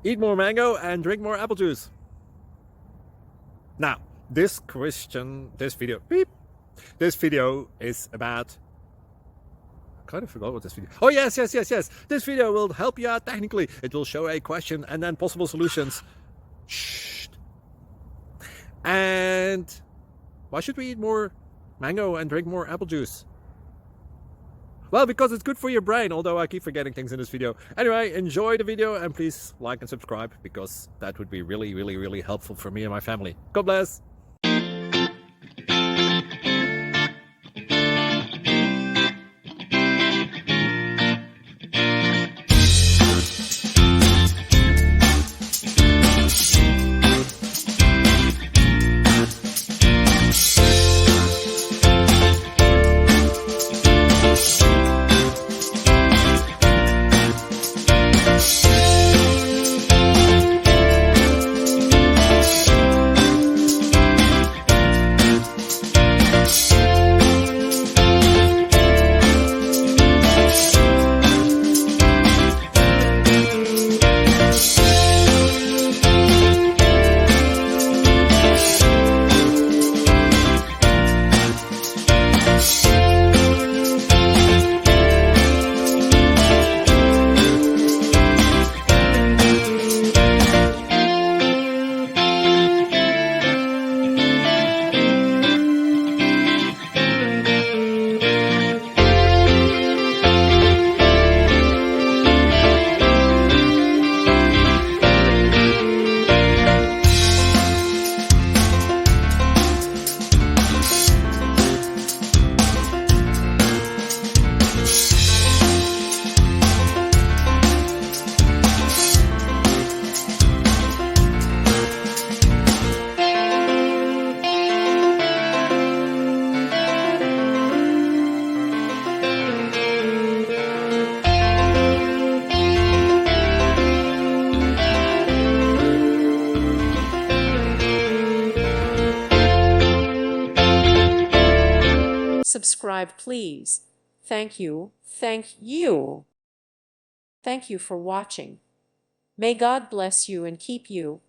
Eat more mango and drink more apple juice. Now, this video is about, I kind of forgot what this video. Oh, yes. This video will help you out technically. It will show a question and then possible solutions. Shh. And why should we eat more mango and drink more apple juice? Well, because it's good for your brain, although I keep forgetting things in this video. Anyway, enjoy the video and please like and subscribe, because that would be really helpful for me and my family. God bless! Subscribe, please. Thank you. Thank you. Thank you for watching. May God bless you and keep you.